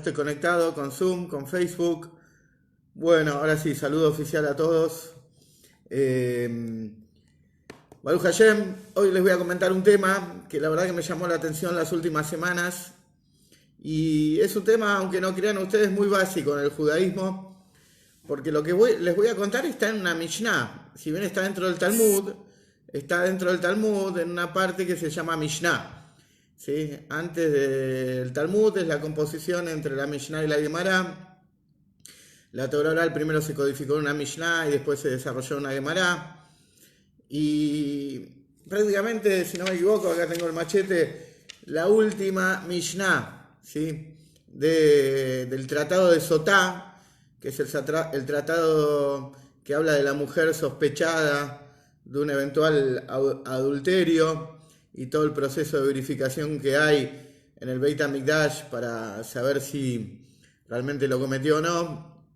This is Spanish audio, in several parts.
Estoy conectado con Zoom, con Facebook. Bueno, ahora sí, saludo oficial a todos. Eh, Baruch Hashem, hoy les voy a comentar un tema que la verdad que me llamó la atención las últimas semanas. Y es un tema, aunque no crean ustedes, muy básico en el judaísmo, porque lo que les voy a contar está en una Mishnah. Si bien está dentro del Talmud, está dentro del Talmud en una parte que se llama Mishnah. ¿Sí? Antes del Talmud es la composición entre la Mishnah y la Gemara. La Torah oral primero se codificó en una Mishnah y después se desarrolló en una Gemara. Y prácticamente, si no me equivoco, acá tengo el machete, la última Mishnah, ¿sí? Del tratado de Sotá, que es el tratado que habla de la mujer sospechada de un eventual adulterio y todo el proceso de verificación que hay en el Beit HaMikdash para saber si realmente lo cometió o no.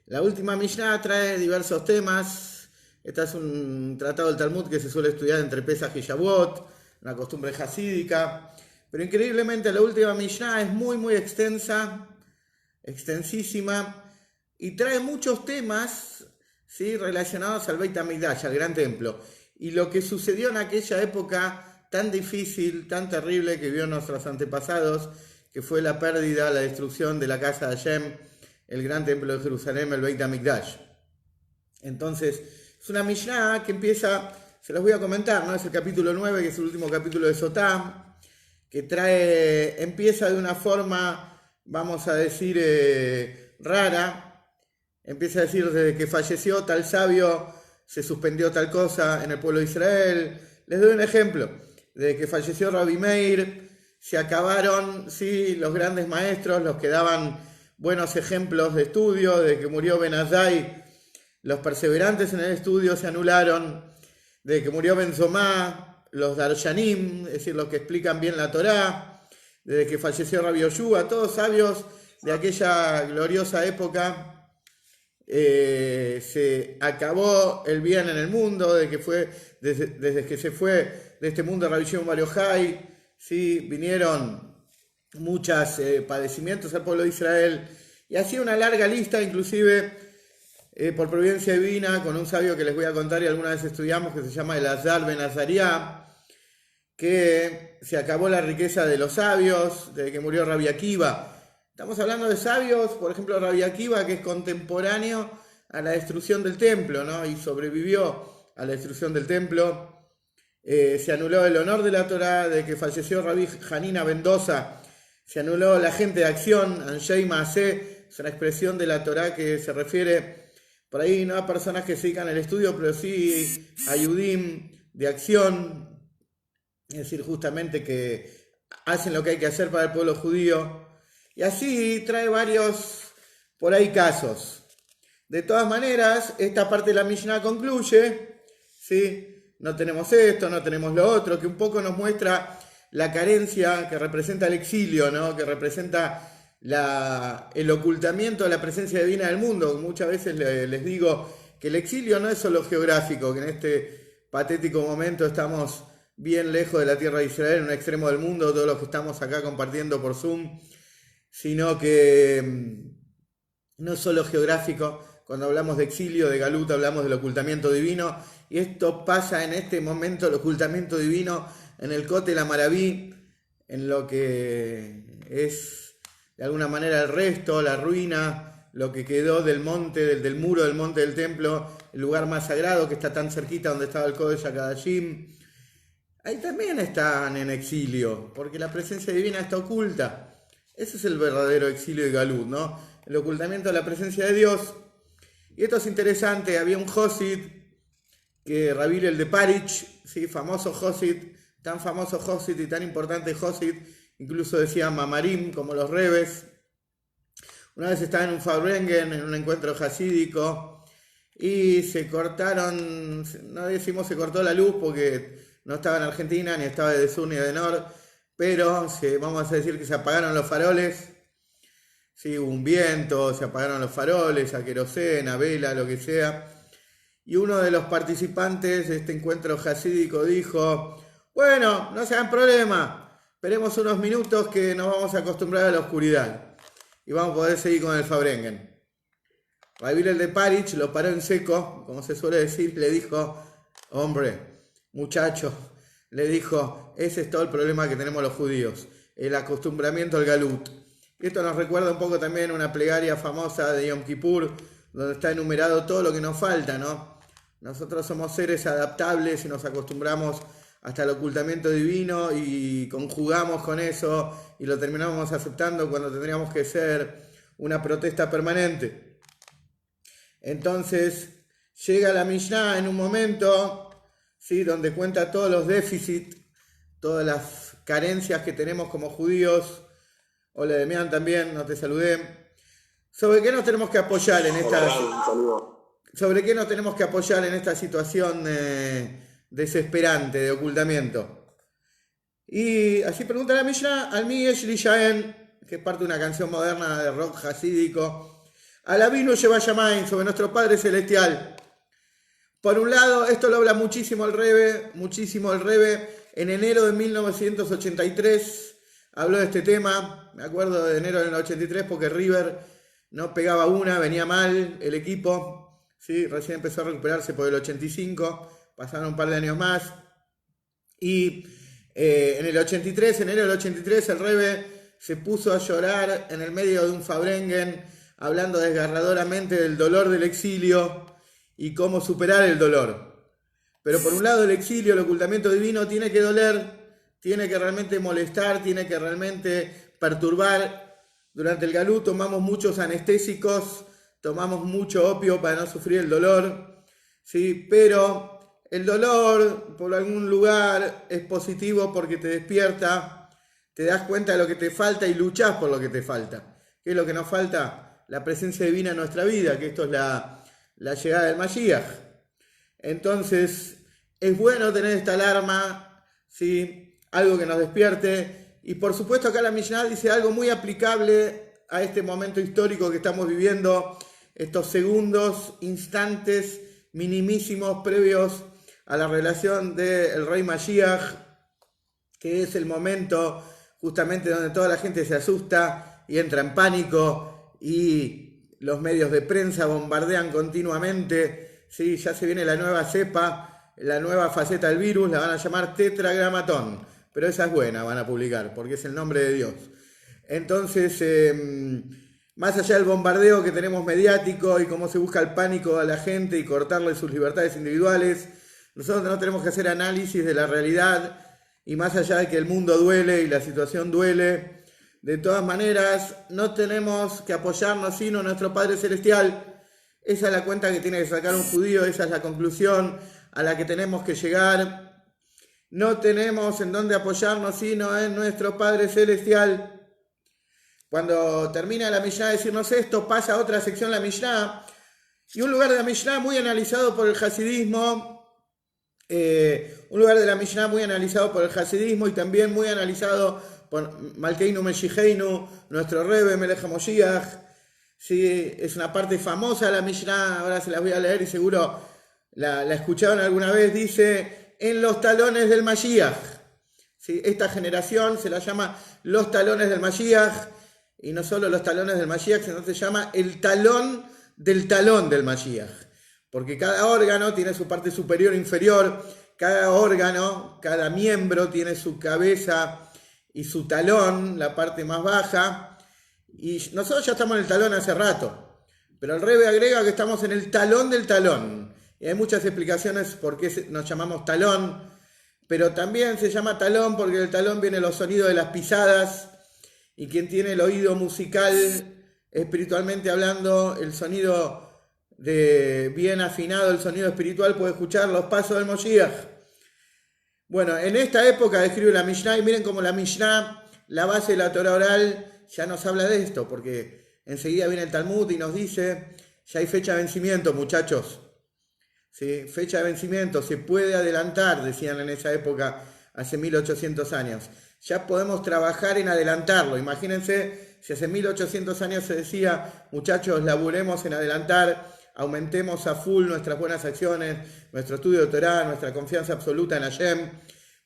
La última Mishnah trae diversos temas. Este es un tratado del Talmud que se suele estudiar entre Pesach y Shavuot, una costumbre hasídica. Pero increíblemente la última Mishnah es muy extensa, extensísima, y trae muchos temas, ¿sí?, relacionados al Beit HaMikdash, al gran templo. Y lo que sucedió en aquella época tan difícil, tan terrible que vio nuestros antepasados, que fue la pérdida, la destrucción de la casa de Hashem, el gran templo de Jerusalén, el Beit HaMikdash. Entonces, es una Mishnah que empieza, se los voy a comentar, ¿no? Es el capítulo 9, que es el último capítulo de Sotá, que empieza de una forma, vamos a decir, rara. Empieza a decir, desde que falleció tal sabio, se suspendió tal cosa en el pueblo de Israel. Les doy un ejemplo. Desde que falleció Rabbi Meir, se acabaron, sí, los grandes maestros, los que daban buenos ejemplos de estudio. Desde que murió Ben Azai, los perseverantes en el estudio se anularon. Desde que murió Ben Zomá, los Darshanim, es decir, los que explican bien la Torá. Desde que falleció Rabbi Yoshua, todos sabios de aquella gloriosa época. Se acabó el bien en el mundo, desde que se fue de este mundo Rabbi Shimon Bar Yochai, ¿sí? Vinieron muchos padecimientos al pueblo de Israel, y así una larga lista, inclusive por providencia divina, con un sabio que les voy a contar y alguna vez estudiamos, que se llama Elazar ben Azariah, que se acabó la riqueza de los sabios desde que murió Rabbi Akiva. Estamos hablando de sabios, por ejemplo, Rabbi Akiva, que es contemporáneo a la destrucción del templo, ¿no? Y sobrevivió a la destrucción del templo. Se anuló el honor de la Torá. De que falleció Rabbi Hanina Mendoza, se anuló la gente de acción, Anshei Maaseh, es una expresión de la Torá que se refiere por ahí no a personas que se dedican al estudio, pero sí a Yudim de acción, es decir, justamente que hacen lo que hay que hacer para el pueblo judío. Y así trae varios, por ahí, casos. De todas maneras, esta parte de la Mishnah concluye, ¿sí? No tenemos esto, no tenemos lo otro, que un poco nos muestra la carencia que representa el exilio, ¿no? Que representa el ocultamiento de la presencia divina del mundo. Muchas veces les digo que el exilio no es solo geográfico, que en este patético momento estamos bien lejos de la tierra de Israel, en un extremo del mundo, todos los que estamos acá compartiendo por Zoom, sino que no es solo geográfico. Cuando hablamos de exilio, de Galut, hablamos del ocultamiento divino, y esto pasa en este momento, el ocultamiento divino, en el Kotel Amaraví, en lo que es de alguna manera el resto, la ruina, lo que quedó del monte, del muro del monte del templo, el lugar más sagrado que está tan cerquita donde estaba el Kodesh HaKodashim. Ahí también están en exilio, porque la presencia divina está oculta. Ese es el verdadero exilio de Galut, ¿no? El ocultamiento de la presencia de Dios. Y esto es interesante. Había un Josid, que Rabbi el de Parich, ¿sí? Famoso Josid, tan famoso Josid y tan importante Josid, incluso decía Mamarim, como los Rebes. Una vez estaba en un Farbrengen, en un encuentro hasídico, y se cortaron, no decimos se cortó la luz porque no estaba en Argentina, ni estaba de sur ni de norte, pero vamos a decir que se apagaron los faroles. Sí, hubo un viento, se apagaron los faroles, a querosena, a vela, lo que sea. Y uno de los participantes de este encuentro hasídico dijo: bueno, no se hagan problema, Esperemos unos minutos que nos vamos a acostumbrar a la oscuridad y vamos a poder seguir con el Fabrengen. Rabbi Hillel de Parich lo paró en seco, como se suele decir, le dijo, hombre, muchacho, le dijo, ese es todo el problema que tenemos los judíos, el acostumbramiento al galut. Y esto nos recuerda un poco también una plegaria famosa de Yom Kippur, donde está enumerado todo lo que nos falta, ¿no? Nosotros somos seres adaptables y nos acostumbramos hasta el ocultamiento divino y conjugamos con eso y lo terminamos aceptando cuando tendríamos que ser una protesta permanente. Entonces llega la Mishnah en un momento, ¿sí?, donde cuenta todos los déficits, todas las carencias que tenemos como judíos. Hola Demián también, no te saludé. ¿Sobre qué nos tenemos que apoyar en esta situación desesperante de ocultamiento? Y así pregunta la Mishnah, al mi yesh li shaen, que es parte de una canción moderna de rock hasídico, Alabinu Sheba Shamayim, sobre nuestro Padre Celestial. Por un lado, esto lo habla muchísimo el Rebbe, en enero de 1983 habló de este tema. Me acuerdo de enero del 83 porque River no pegaba una, venía mal el equipo, ¿sí? Recién empezó a recuperarse por el 85, pasaron un par de años más. Y en el 83, enero del 83, el Rebbe se puso a llorar en el medio de un Fabrengen, hablando desgarradoramente del dolor del exilio y cómo superar el dolor. Pero por un lado el exilio, el ocultamiento divino, tiene que doler, tiene que realmente molestar, tiene que realmente perturbar. Durante el Galú tomamos muchos anestésicos, tomamos mucho opio para no sufrir el dolor, ¿sí? Pero el dolor por algún lugar es positivo porque te despierta, te das cuenta de lo que te falta y luchás por lo que te falta. ¿Qué es lo que nos falta? La presencia divina en nuestra vida, que esto es la llegada del Mashiach. Entonces, es bueno tener esta alarma, ¿sí?, algo que nos despierte. Y por supuesto acá la Mishnah dice algo muy aplicable a este momento histórico que estamos viviendo, estos segundos, instantes minimísimos previos a la relación del Rey Mashiach, que es el momento justamente donde toda la gente se asusta y entra en pánico, y los medios de prensa bombardean continuamente, ¿sí? Ya se viene la nueva cepa, la nueva faceta del virus, la van a llamar tetragramatón, pero esa es buena, van a publicar, porque es el nombre de Dios. Entonces, más allá del bombardeo que tenemos mediático y cómo se busca el pánico a la gente y cortarle sus libertades individuales, nosotros no tenemos que hacer análisis de la realidad, y más allá de que el mundo duele y la situación duele, de todas maneras, no tenemos que apoyarnos sino en nuestro Padre Celestial. Esa es la cuenta que tiene que sacar un judío, esa es la conclusión a la que tenemos que llegar. No tenemos en dónde apoyarnos sino en nuestro Padre Celestial. Cuando termina la Mishnah de decirnos esto, pasa a otra sección la Mishnah, y un lugar de la Mishnah muy analizado por el hasidismo, y también muy analizado por Malkeinu Meshicheinu, nuestro Rebbe Melech HaMoshiach. Sí, es una parte famosa de la Mishnah, ahora se las voy a leer y seguro la escucharon alguna vez. Dice, en los talones del Mashiach. Sí, esta generación se la llama los talones del Mashiach, y no solo los talones del Mashiach, sino se llama el talón del Mashiach, porque cada órgano tiene su parte superior e inferior, cada órgano, cada miembro tiene su cabeza y su talón, la parte más baja, y nosotros ya estamos en el talón hace rato, pero el Rebbe agrega que estamos en el talón del talón, y hay muchas explicaciones por qué nos llamamos talón, pero también se llama talón porque del talón vienen los sonidos de las pisadas, y quien tiene el oído musical, espiritualmente hablando, el sonido bien afinado, el sonido espiritual, puede escuchar los pasos del Moshiach. Bueno, en esta época describe la Mishnah, y miren cómo la Mishnah, la base de la Torah oral, ya nos habla de esto, porque enseguida viene el Talmud y nos dice, ya hay fecha de vencimiento, muchachos. ¿Sí? Fecha de vencimiento, se puede adelantar, decían en esa época, hace 1800 años. Ya podemos trabajar en adelantarlo. Imagínense si hace 1800 años se decía, muchachos, laburemos en adelantar, aumentemos a full nuestras buenas acciones, nuestro estudio de Torah, nuestra confianza absoluta en Hashem,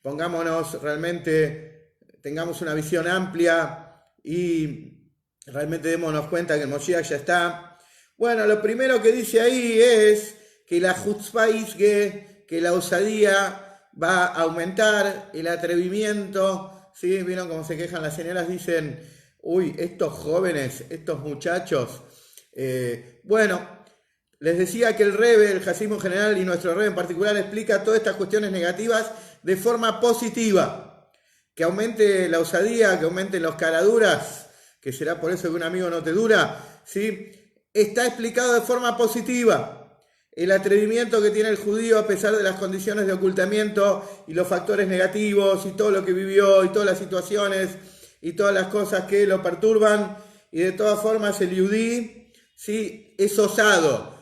pongámonos realmente, tengamos una visión amplia y realmente démonos cuenta que el Moshiach ya está. Bueno, lo primero que dice ahí es que la chutzpah isge, que la osadía va a aumentar, el atrevimiento, ¿sí? ¿Vieron cómo se quejan las señoras? Dicen, uy, estos jóvenes, estos muchachos, bueno, les decía que el Rebbe, el Hasídismo en general y nuestro Rebbe en particular explica todas estas cuestiones negativas de forma positiva. Que aumente la osadía, que aumenten los caraduras, que será por eso que un amigo no te dura, ¿sí? Está explicado de forma positiva. El atrevimiento que tiene el judío a pesar de las condiciones de ocultamiento y los factores negativos y todo lo que vivió y todas las situaciones y todas las cosas que lo perturban. Y de todas formas el yudí, ¿sí? Es osado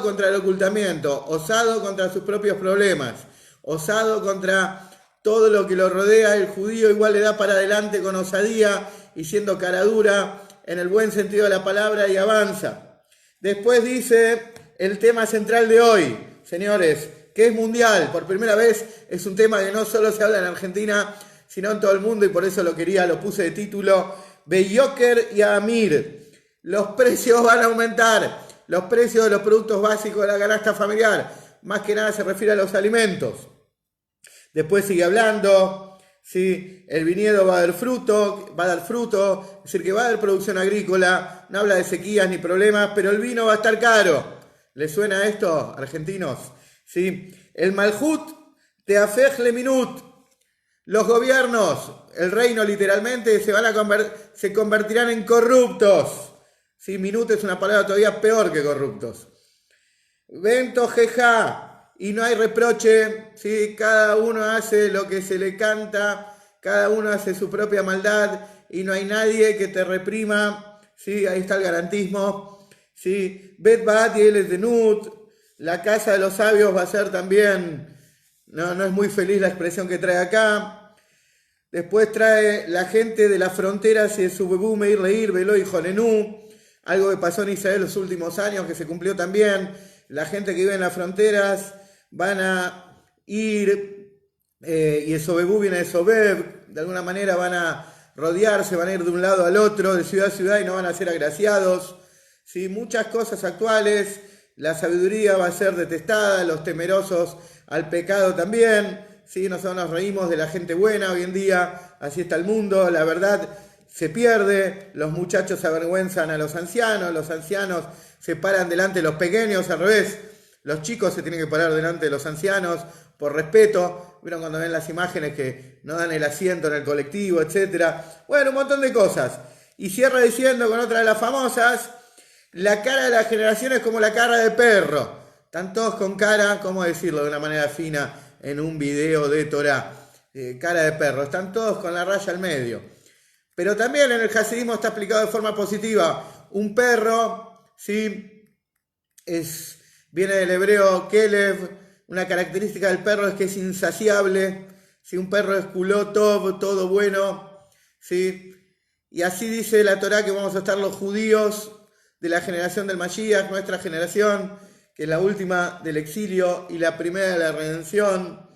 contra el ocultamiento, osado contra sus propios problemas, osado contra todo lo que lo rodea. El judío igual le da para adelante con osadía y siendo cara dura en el buen sentido de la palabra y avanza. Después dice el tema central de hoy, señores, que es mundial. Por primera vez es un tema que no solo se habla en Argentina, sino en todo el mundo, y por eso lo puse de título, Beyoker y Amir. Los precios van a aumentar, los precios de los productos básicos de la canasta familiar, más que nada se refiere a los alimentos. Después sigue hablando, ¿sí? El viñedo va a dar fruto, es decir, que va a haber producción agrícola, no habla de sequías ni problemas, pero el vino va a estar caro. ¿Les suena esto, argentinos? ¿Sí? El Malhut te afej le minut. Los gobiernos, el reino literalmente, se convertirán en corruptos. ¿Sí? Minut es una palabra todavía peor que corruptos. Vento jeja, y no hay reproche, ¿sí? Cada uno hace lo que se le canta, cada uno hace su propia maldad y no hay nadie que te reprima, ¿sí? Ahí está el garantismo, ¿sí? Bet Baat y el Denut, la casa de los sabios va a ser también, no es muy feliz la expresión que trae acá. Después trae la gente de las fronteras y su bebú meir leir, veló y jonenú, algo que pasó en Israel los últimos años, que se cumplió también. La gente que vive en las fronteras van a ir, y el Sobebú viene de Sobeb, de alguna manera van a rodearse, van a ir de un lado al otro, de ciudad a ciudad, y no van a ser agraciados. ¿Sí? Muchas cosas actuales, la sabiduría va a ser detestada, los temerosos al pecado también. ¿Sí? Nosotros nos reímos de la gente buena hoy en día, así está el mundo, la verdad se pierde, los muchachos avergüenzan a los ancianos se paran delante de los pequeños, al revés, los chicos se tienen que parar delante de los ancianos por respeto. ¿Vieron cuando ven las imágenes que no dan el asiento en el colectivo, etcétera? Bueno, un montón de cosas. Y cierra diciendo con otra de las famosas, la cara de la generación es como la cara de perro. Están todos con cara, ¿cómo decirlo de una manera fina en un video de Torah? Cara de perro, están todos con la raya al medio. Pero también en el hasidismo está aplicado de forma positiva. Un perro, ¿sí? Viene del hebreo kelev. Una característica del perro es que es insaciable. ¿Sí? Un perro es kulotov, todo bueno. ¿Sí? Y así dice la Torá que vamos a estar los judíos de la generación del Mashiach, nuestra generación, que es la última del exilio y la primera de la redención.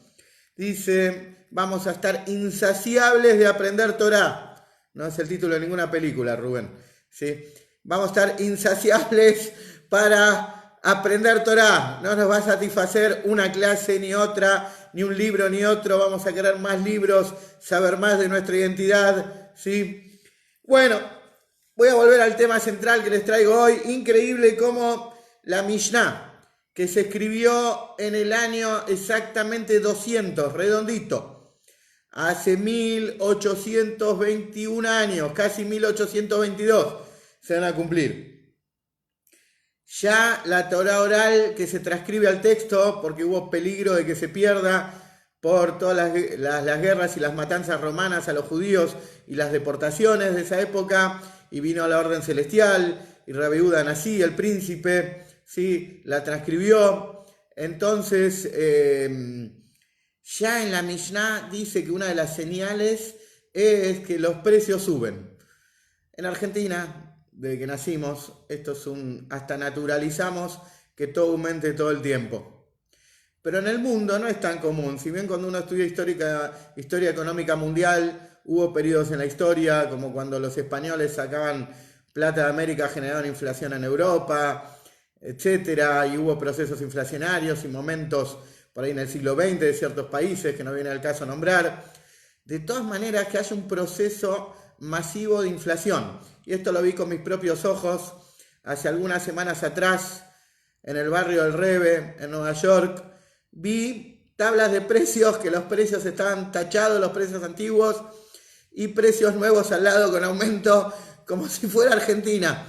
Dice, vamos a estar insaciables de aprender Torá. No es el título de ninguna película, Rubén. ¿Sí? Vamos a estar insaciables para aprender Torá. No nos va a satisfacer una clase ni otra, ni un libro ni otro. Vamos a querer más libros, saber más de nuestra identidad. ¿Sí? Bueno, voy a volver al tema central que les traigo hoy. Increíble cómo la Mishnah, que se escribió en el año exactamente 200, redondito, hace 1821 años, casi 1822, se van a cumplir. Ya la Torá oral que se transcribe al texto, porque hubo peligro de que se pierda por todas las guerras y las matanzas romanas a los judíos y las deportaciones de esa época, y vino la orden celestial, y Rabbi Yehuda Nasi, el príncipe, ¿sí? La transcribió. Entonces, ya en la Mishnah dice que una de las señales es que los precios suben. En Argentina, desde que nacimos, hasta naturalizamos que todo aumente todo el tiempo. Pero en el mundo no es tan común. Si bien cuando uno estudia historia económica mundial hubo periodos en la historia, como cuando los españoles sacaban plata de América, generaron inflación en Europa, etcétera, y hubo procesos inflacionarios y momentos por ahí en el siglo XX de ciertos países que no viene al caso nombrar. De todas maneras, que haya un proceso masivo de inflación. Y esto lo vi con mis propios ojos hace algunas semanas atrás en el barrio del Reve, en Nueva York. Vi tablas de precios, que los precios estaban tachados, los precios antiguos, y precios nuevos al lado con aumento, como si fuera Argentina.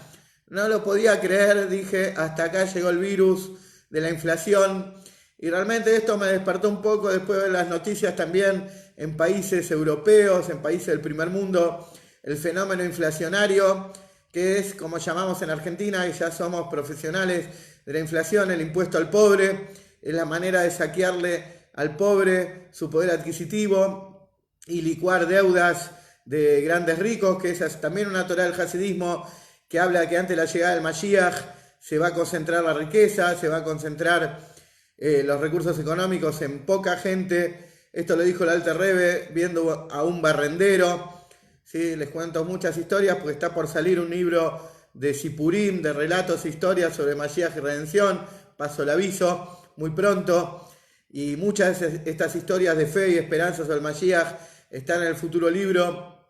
No lo podía creer, dije, hasta acá llegó el virus de la inflación. Y realmente esto me despertó un poco después de ver las noticias también en países europeos, en países del primer mundo, el fenómeno inflacionario, que es como llamamos en Argentina, y ya somos profesionales de la inflación, el impuesto al pobre, es la manera de saquearle al pobre su poder adquisitivo y licuar deudas de grandes ricos, que esa es también una Torá del hasidismo, que habla que antes de la llegada del Mashiach se va a concentrar la riqueza, se va a concentrar los recursos económicos en poca gente. Esto lo dijo el Alter Rebbe viendo a un barrendero. ¿Sí? Les cuento muchas historias porque está por salir un libro de Sipurim, de relatos e historias sobre Mashiach y redención. Paso el aviso muy pronto. Y muchas de estas historias de fe y esperanza sobre el Mashiach están en el futuro libro.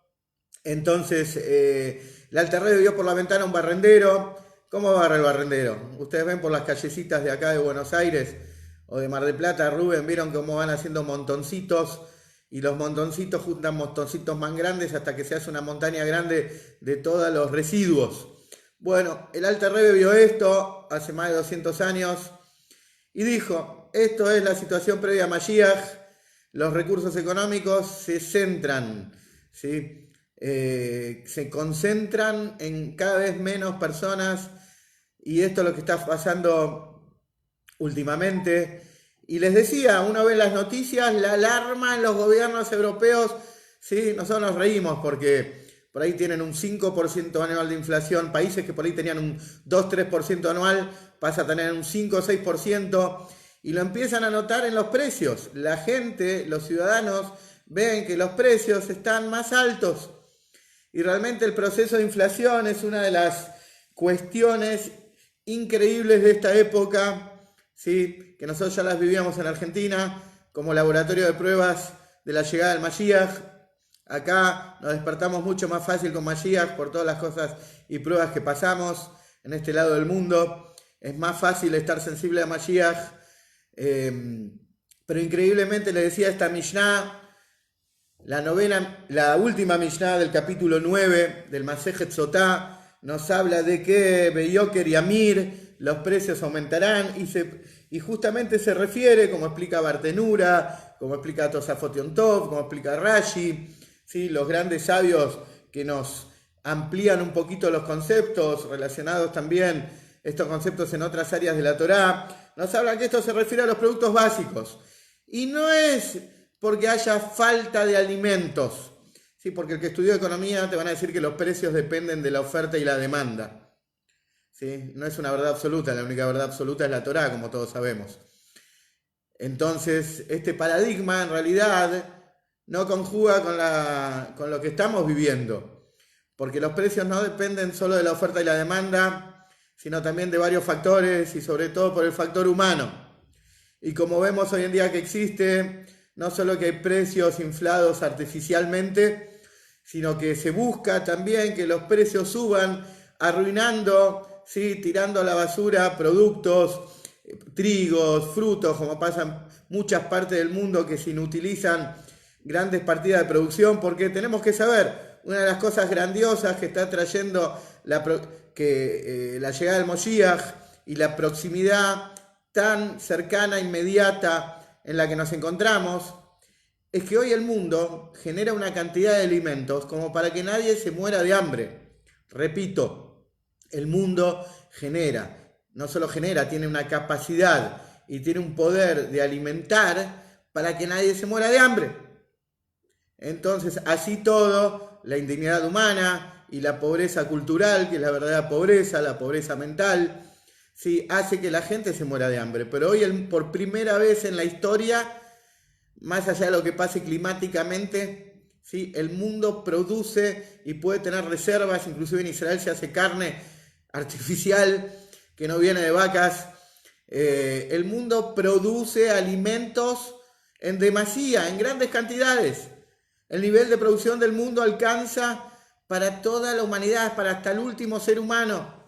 Entonces, el Alter Rebbe vio por la ventana un barrendero. ¿Cómo barra el barrendero? Ustedes ven por las callecitas de acá de Buenos Aires o de Mar del Plata, Rubén, vieron cómo van haciendo montoncitos, y los montoncitos juntan montoncitos más grandes hasta que se hace una montaña grande de todos los residuos. Bueno, el Alter Rebbe vio esto hace más de 200 años y dijo, esto es la situación previa a Mashiach, los recursos económicos se centran, ¿sí? Se concentran en cada vez menos personas, y esto es lo que está pasando últimamente. Y les decía, uno ve las noticias, la alarma en los gobiernos europeos, ¿sí? Nosotros nos reímos porque por ahí tienen un 5% anual de inflación, países que por ahí tenían un 2-3% anual, pasa a tener un 5-6%, y lo empiezan a notar en los precios. La gente, los ciudadanos, ven que los precios están más altos, y realmente el proceso de inflación es una de las cuestiones increíbles de esta época, ¿sí? Que nosotros ya las vivíamos en Argentina como laboratorio de pruebas de la llegada del Mashiach. Acá nos despertamos mucho más fácil con Mashiach por todas las cosas y pruebas que pasamos en este lado del mundo. Es más fácil estar sensible a Mashiach. Pero increíblemente le decía esta Mishnah, la última Mishnah del capítulo 9 del Masejet Sotá, nos habla de que Beyoker y Amir, los precios aumentarán, y justamente se refiere, como explica Bartenura, como explica Tosafot Yom Tov, como explica Rashi, ¿sí? Los grandes sabios que nos amplían un poquito los conceptos relacionados también, estos conceptos en otras áreas de la Torá, nos hablan que esto se refiere a los productos básicos. Y no es porque haya falta de alimentos, ¿sí? Porque el que estudió economía te van a decir que los precios dependen de la oferta y la demanda. ¿Sí? No es una verdad absoluta, la única verdad absoluta es la Torá, como todos sabemos. Entonces, este paradigma en realidad no conjuga con lo que estamos viviendo, porque los precios no dependen solo de la oferta y la demanda, sino también de varios factores, y sobre todo por el factor humano. Y como vemos hoy en día que existe, no solo que hay precios inflados artificialmente, sino que se busca también que los precios suban, arruinando, ¿sí? Tirando a la basura productos, trigos, frutos, como pasa en muchas partes del mundo que se inutilizan grandes partidas de producción, porque tenemos que saber, una de las cosas grandiosas que está trayendo la llegada del Moshiach y la proximidad tan cercana, inmediata en la que nos encontramos, es que hoy el mundo genera una cantidad de alimentos como para que nadie se muera de hambre. Repito, el mundo genera, no solo genera, tiene una capacidad y tiene un poder de alimentar para que nadie se muera de hambre. Entonces, así todo, la indignidad humana y la pobreza cultural, que es la verdadera pobreza, la pobreza mental, sí, hace que la gente se muera de hambre. Pero hoy, por primera vez en la historia, más allá de lo que pase climáticamente, ¿sí? El mundo produce y puede tener reservas, inclusive en Israel se hace carne artificial que no viene de vacas. El mundo produce alimentos en demasía, en grandes cantidades. El nivel de producción del mundo alcanza para toda la humanidad, para hasta el último ser humano.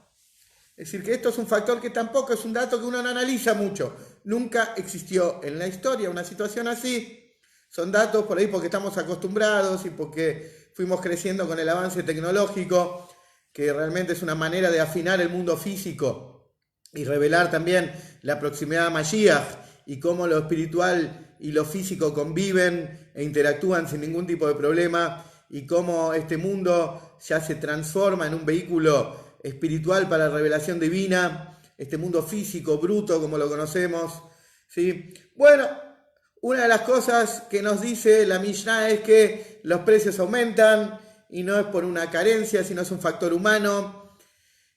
Es decir, que esto es un factor que tampoco es un dato que uno no analiza mucho. Nunca existió en la historia una situación así. Son datos por ahí porque estamos acostumbrados y porque fuimos creciendo con el avance tecnológico, que realmente es una manera de afinar el mundo físico y revelar también la proximidad a Mashiach y cómo lo espiritual y lo físico conviven e interactúan sin ningún tipo de problema y cómo este mundo ya se transforma en un vehículo espiritual para la revelación divina, este mundo físico, bruto, como lo conocemos, ¿sí? Bueno, una de las cosas que nos dice la Mishnah es que los precios aumentan y no es por una carencia, sino es un factor humano,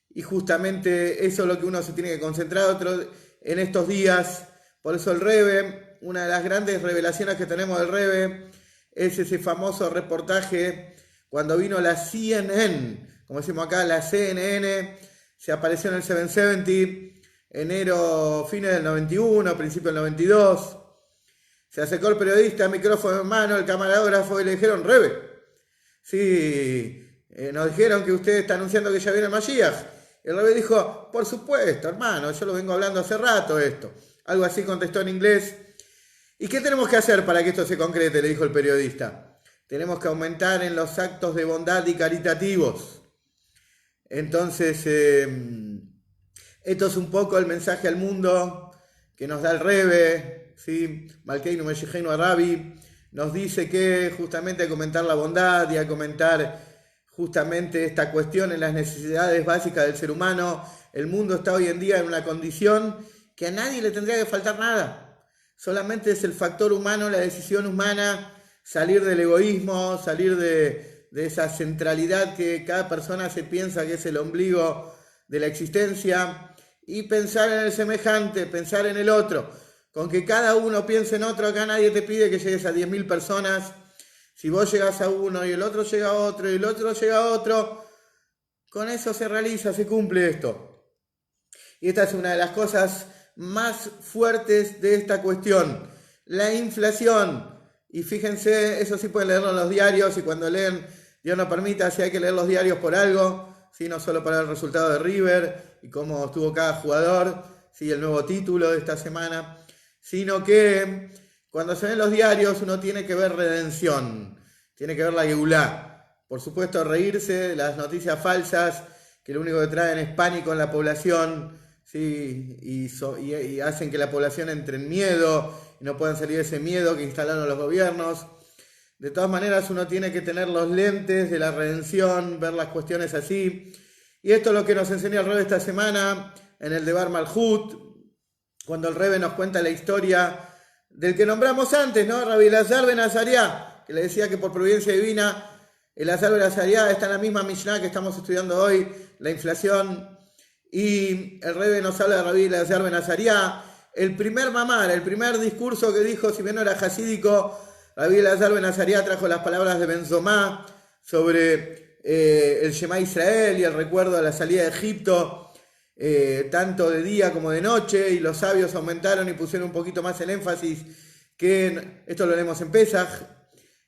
y justamente eso es lo que uno se tiene que concentrar en estos días. Por eso el Rebbe, una de las grandes revelaciones que tenemos del Rebbe, es ese famoso reportaje cuando vino la CNN, como decimos acá, la CNN, se apareció en el 770, enero, fines del 91, principio del 92. Se acercó el periodista, micrófono en mano, el camarógrafo, y le dijeron: Rebbe, sí, nos dijeron que usted está anunciando que ya viene el Mashiach. El Rebbe dijo: por supuesto, hermano, yo lo vengo hablando hace rato esto. Algo así contestó en inglés. ¿Y qué tenemos que hacer para que esto se concrete?, le dijo el periodista. Tenemos que aumentar en los actos de bondad y caritativos. Entonces, esto es un poco el mensaje al mundo que nos da el Rebbe, ¿sí? Malkeinu Meshicheinu Arabi nos dice que justamente hay que aumentar la bondad y hay que aumentar justamente esta cuestión en las necesidades básicas del ser humano. El mundo está hoy en día en una condición que a nadie le tendría que faltar nada. Solamente es el factor humano, la decisión humana, salir del egoísmo, salir de esa centralidad que cada persona se piensa que es el ombligo de la existencia, y pensar en el semejante, pensar en el otro. Con que cada uno piense en otro, acá nadie te pide que llegues a 10.000 personas. Si vos llegás a uno y el otro llega a otro y el otro llega a otro, con eso se realiza, se cumple esto. Y esta es una de las cosas más fuertes de esta cuestión, la inflación. Y fíjense, eso sí pueden leerlo en los diarios, y cuando leen, Dios nos permita, si hay que leer los diarios por algo, ¿sí? No solo para el resultado de River y cómo estuvo cada jugador, ¿sí? El nuevo título de esta semana, sino que cuando se ven los diarios uno tiene que ver redención, tiene que ver la Geulá. Por supuesto, reírse de las noticias falsas que lo único que traen es pánico en la población, ¿sí? Y hacen que la población entre en miedo y no puedan salir de ese miedo que instalaron los gobiernos. De todas maneras, uno tiene que tener los lentes de la redención, ver las cuestiones así. Y esto es lo que nos enseñó el Rebbe esta semana en el Devar Malhut, cuando el Rebbe nos cuenta la historia del que nombramos antes, ¿no? Rabbi Elazar ben Azariah, que le decía que por providencia divina, Elazar ben Azariah está en la misma Mishnah que estamos estudiando hoy, la inflación. Y el Rebbe nos habla de Rabbi Elazar ben Azariah, el primer mamar, el primer discurso que dijo, si bien no era jasídico, Rabbi Elazar ben Azariah trajo las palabras de Benzomá sobre el Shema Israel y el recuerdo de la salida de Egipto, tanto de día como de noche, y los sabios aumentaron y pusieron un poquito más el énfasis, que esto lo leemos en Pesaj,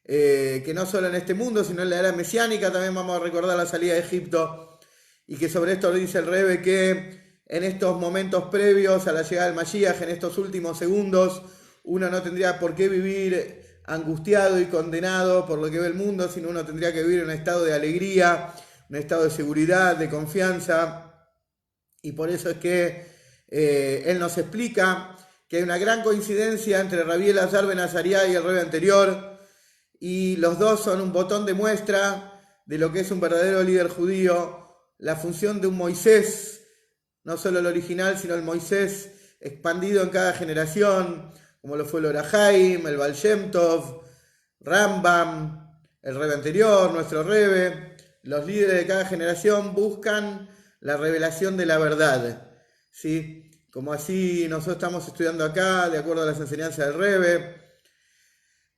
que no solo en este mundo, sino en la era mesiánica también vamos a recordar la salida de Egipto, y que sobre esto dice el Rebbe que en estos momentos previos a la llegada del Mashiach, en estos últimos segundos, uno no tendría por qué vivir angustiado y condenado por lo que ve el mundo, sino uno tendría que vivir en un estado de alegría, un estado de seguridad, de confianza. Y por eso es que él nos explica que hay una gran coincidencia entre Rabbi Elazar ben Azariah y el Rebbe anterior, y los dos son un botón de muestra de lo que es un verdadero líder judío, la función de un Moisés, no solo el original, sino el Moisés expandido en cada generación, como lo fue el Or HaChaim, el Baal Shem Tov, Rambam, el Rebbe anterior, nuestro Rebbe. Los líderes de cada generación buscan la revelación de la verdad, ¿sí? Como así nosotros estamos estudiando acá, de acuerdo a las enseñanzas del Rebbe.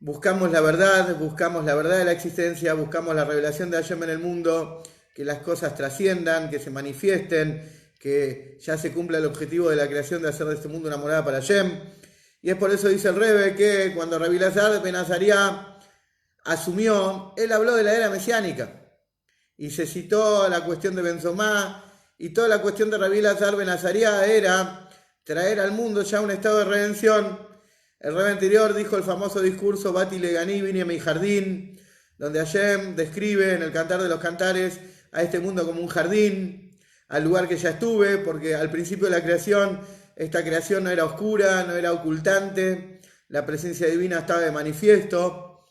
buscamos la verdad de la existencia, buscamos la revelación de Hashem en el mundo, que las cosas trasciendan, que se manifiesten, que ya se cumpla el objetivo de la creación de hacer de este mundo una morada para Hashem. Y es por eso dice el Rebbe que cuando Rabbi Elazar ben Azariah asumió, él habló de la era mesiánica y se citó la cuestión de Benzomá, y toda la cuestión de Rabbi Elazar ben Azariah era traer al mundo ya un estado de redención. El Rebbe anterior dijo el famoso discurso Bati Leganí, vine a mi jardín, donde Hashem describe en el Cantar de los Cantares a este mundo como un jardín, al lugar que ya estuve, porque al principio de la creación, esta creación no era oscura, no era ocultante, la presencia divina estaba de manifiesto,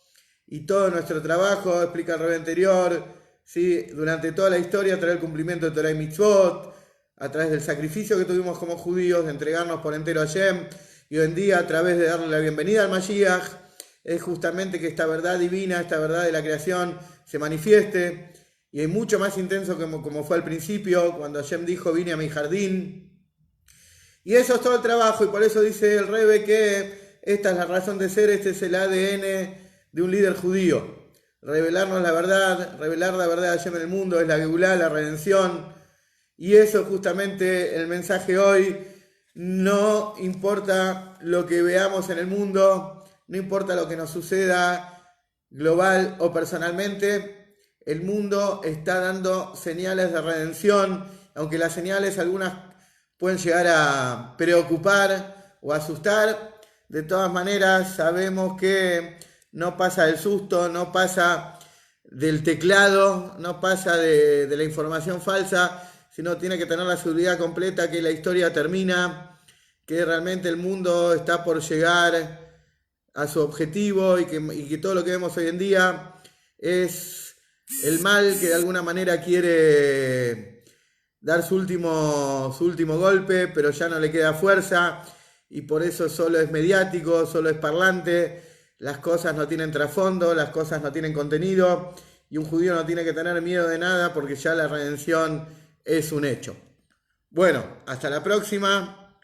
y todo nuestro trabajo, explica el Rebbe anterior, ¿sí? Durante toda la historia, a través del cumplimiento de Torah y Mitzvot, a través del sacrificio que tuvimos como judíos, de entregarnos por entero a Hashem, y hoy en día a través de darle la bienvenida al Mashiach, es justamente que esta verdad divina, esta verdad de la creación se manifieste, y es mucho más intenso como fue al principio, cuando Hashem dijo, vine a mi jardín. Y eso es todo el trabajo, y por eso dice el Rebbe que esta es la razón de ser, este es el ADN de un líder judío. Revelarnos la verdad, revelar la verdad de Hashem en el mundo, es la Geulá, la redención. Y eso justamente el mensaje hoy, no importa lo que veamos en el mundo, no importa lo que nos suceda global o personalmente, el mundo está dando señales de redención, aunque las señales algunas pueden llegar a preocupar o asustar. De todas maneras sabemos que no pasa del susto, no pasa del teclado, no pasa de la información falsa, sino tiene que tener la seguridad completa que la historia termina, que realmente el mundo está por llegar a su objetivo y que todo lo que vemos hoy en día es el mal que de alguna manera quiere dar su último golpe, pero ya no le queda fuerza y por eso solo es mediático, solo es parlante, las cosas no tienen trasfondo, las cosas no tienen contenido y un judío no tiene que tener miedo de nada porque ya la redención es un hecho. Bueno, hasta la próxima.